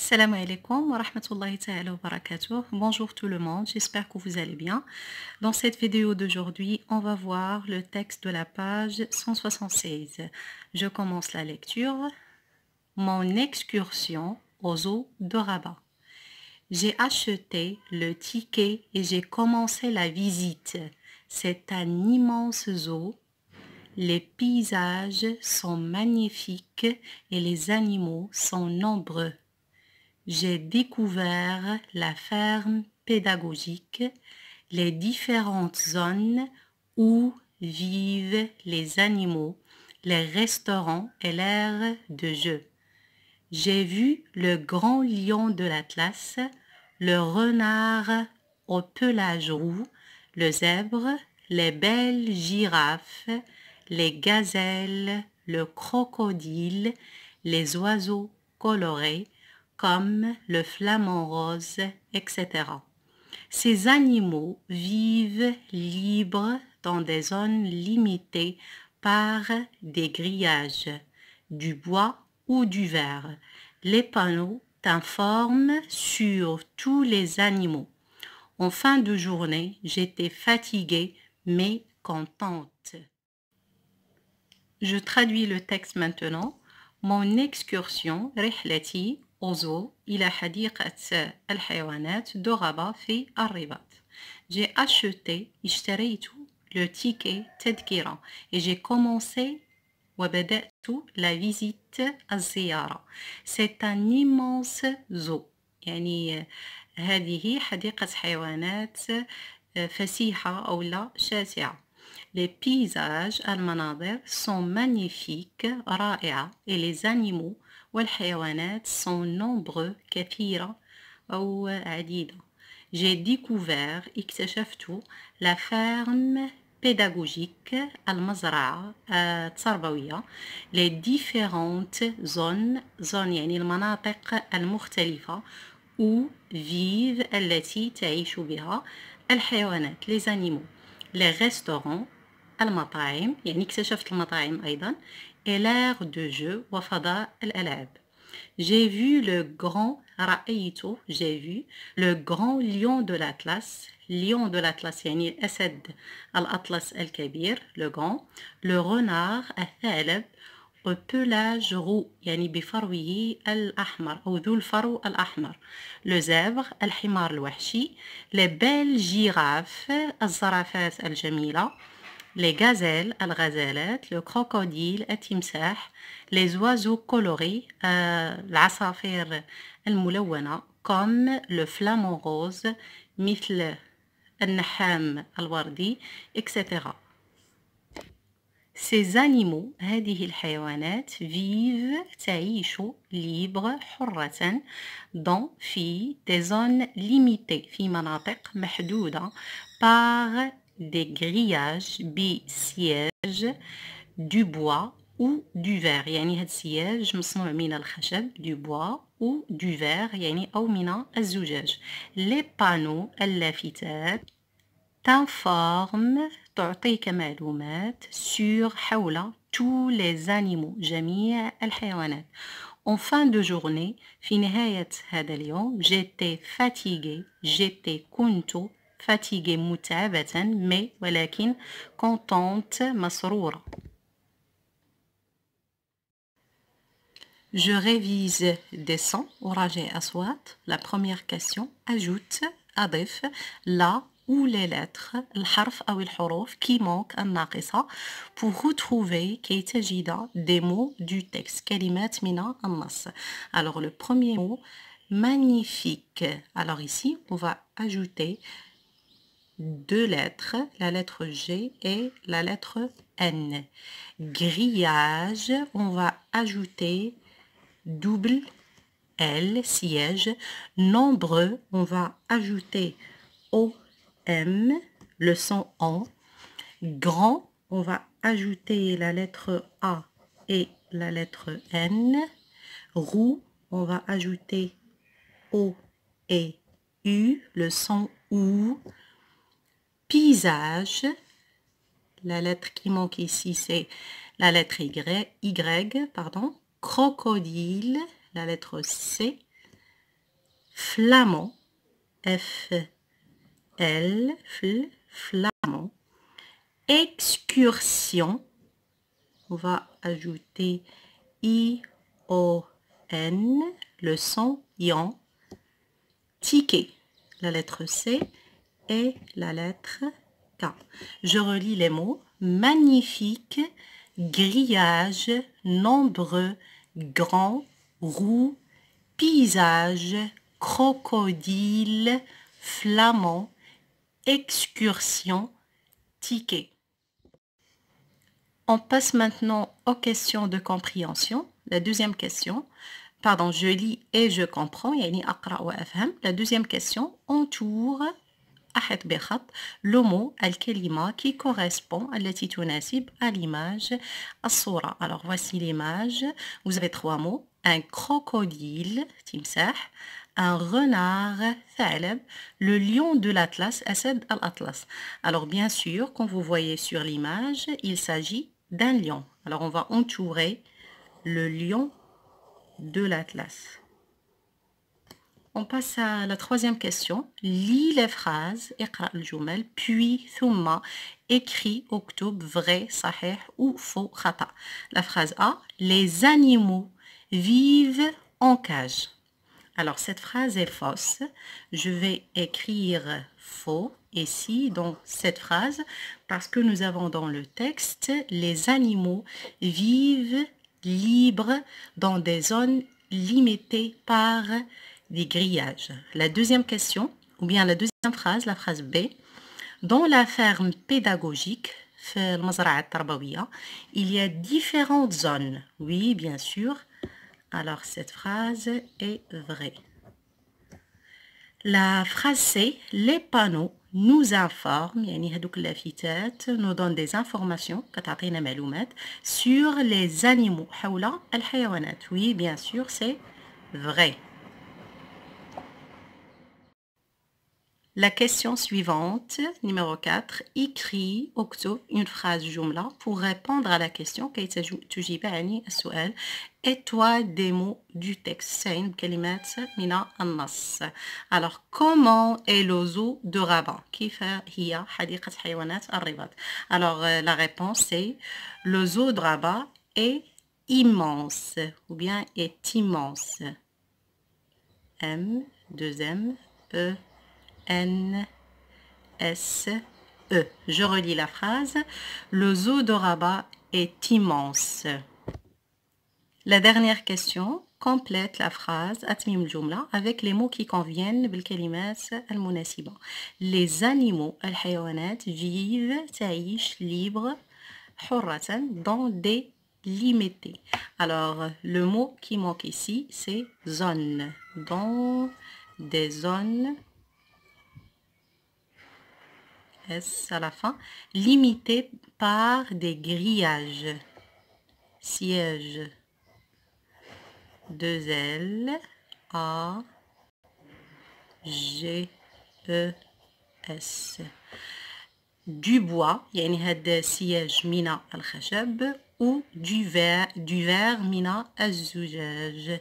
Salam alaikum wa rahmatullahi ta'ala wa barakatuh. Bonjour tout le monde, j'espère que vous allez bien. Dans cette vidéo d'aujourd'hui, on va voir le texte de la page 176. Je commence la lecture. Mon excursion aux zoo de Rabat. J'ai acheté le ticket et j'ai commencé la visite. C'est un immense zoo. Les paysages sont magnifiques et les animaux sont nombreux. J'ai découvert la ferme pédagogique, les différentes zones où vivent les animaux, les restaurants et l'aire de jeu. J'ai vu le grand lion de l'Atlas, le renard au pelage roux, le zèbre, les belles girafes, les gazelles, le crocodile, les oiseaux colorés, comme le flamant rose, etc. Ces animaux vivent libres dans des zones limitées par des grillages, du bois ou du verre. Les panneaux t'informent sur tous les animaux. En fin de journée, j'étais fatiguée mais contente. Je traduis le texte maintenant. Mon excursion, رحلتي au zoo إلى حديقة الحيوانات de Rabat في الرباط. J'ai acheté, اشتريت le ticket تذكرة et j'ai commencé وبدأت la visite الزيارة. C'est un immense zoo. يعني هذه حديقة حيوانات فسيحة أو لا شاسعة. Les paysages, المناظر, sont magnifiques, رائعة, et les animaux والحيوانات sont nombreux, كثيرة أو عديدة. J'ai découvert, اكتشفت, la ferme pédagogique, المزرعة التربوية, les différentes zones يعني المناطق المختلفة, où vivent, التي تعيش بها, الحيوانات, les animaux. Les restaurants, المطاعم, يعني اكتشفت المطاعم أيضا, et l'aire de jeu وفضاء الألعاب. J'ai vu le grand, رأيت, j'ai vu le grand lion de l'Atlas, lion de l'Atlas يعني الأسد الأطلس الكبير, le grand, le renard الثعلب, au pelage roux يعني بفروه الأحمر أو ذو الفرو الأحمر, le zèbre الحمار الوحشي, les belles girafes الزرافات الجميلة, les gazelles الغزالات, le crocodile التمساح, les oiseaux colorés العصافير الملونة, comme le flamant rose مثل النحام الوردي, etc. Ces animaux, هذه الحيوانات, vivent, تعيش, libre, حرة, dans, في, des zones limitées, في مناطق محدودة, par des grillages, بسياج, du bois ou du verre. يعني هذا السياج مصنوع من الخشب, du bois ou du verre, يعني أو من الزجاج. Les panneaux, اللافتات, t'informe, تعطيك معلومات, sur, حول, tous les animaux, جميع الحيوانات. En fin de journée, في نهاية هذا اليوم, j'étais fatiguée, كنت fatiguée, متعبة, mais, ولكن, contente, مسرورة. Je révise des sons, أراجع أصوات. La première question, ajoute, أضف, la ou les lettres, الحرف أو الحروف qui manquent الناقصة, pour retrouver كي تجد des mots du texte, كلمات من النص. Alors le premier mot, magnifique. Alors ici, on va ajouter deux lettres, la lettre G et la lettre N. Grillage, on va ajouter double L, siège. Nombreux, on va ajouter OM, le son en. Grand, on va ajouter la lettre A et la lettre N. Roux, on va ajouter O et U, le son OU. Paysage, la lettre qui manque ici, c'est la lettre Y, pardon. Crocodile, la lettre C. flamand, F-L, flamand. Excursion, on va ajouter I-O-N, le son ion. Ticket, la lettre C et la lettre K. Je relis les mots. Magnifique, grillage, nombreux, grand, roux, paysage, crocodile, flamand, excursion, ticket. On passe maintenant aux questions de compréhension. La deuxième question, pardon, je lis et je comprends, يعني أقرأ وأفهم. La deuxième question, entoure أحط بخط le mot الكلمة qui correspond التي تناسب à l'image الصورة. Alors voici l'image. Vous avez trois mots. Un crocodile, تمساح. Un renard, ثعلب. Le lion de l'Atlas, أسد الأطلس. Alors bien sûr, comme vous voyez sur l'image, il s'agit d'un lion. Alors on va entourer le lion de l'Atlas. On passe à la troisième question. Lis les phrases, اقرأ الجمل, puis ثم écris, اكتب vrai, صحيح ou faux, خطأ. La phrase A, les animaux vivent en cage. Alors cette phrase est fausse. Je vais écrire faux ici dans cette phrase parce que nous avons dans le texte les animaux vivent libres dans des zones limitées par des grillages. La deuxième question, ou bien la deuxième phrase, la phrase B, dans la ferme pédagogique, il y a différentes zones. Oui, bien sûr. Alors cette phrase est vraie. La phrase C, les panneaux nous informent, يعني هذوك اللافتات nous donnent des informations كتعطينا معلومات sur les animaux حول الحيوانات. Oui, bien sûr, c'est vrai. La question suivante, numéro 4, écris اكتب une phrase جملة pour répondre à la question كي تجيب عن السؤال. Étoile des mots du texte. سين بكلمات من النص. Alors, comment est le zoo de Rabat? كيف هي حديقة حيوانات الرباط? Alors, la réponse c'est le zoo de Rabat est immense ou bien est immense. M, 2M, E, N, S, E. Je relis la phrase. Le zoo de Rabat est immense. La dernière question, complète la phrase أتميم الجملة avec les mots qui conviennent بالكلمات المناسبة. Les animaux, الحيوانات, vivent, تعيش, libre, حرة, dans des limités. Alors, le mot qui manque ici, c'est zone. Dans des zones, S à la fin, limitées par des grillages. Siège. 2 L A G E S. Du bois, يعني هاد siège من الخشب ou du verre من الزجاج.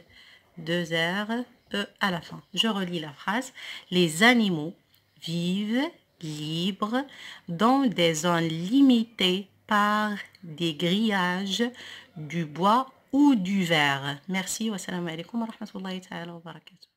2 R E à la fin. Je relis la phrase. Les animaux vivent libres dans des zones limitées par des grillages, du bois ou du verre. Merci. Wassalamu alaikum wa rahmatullahi ta'ala wa barakatuh.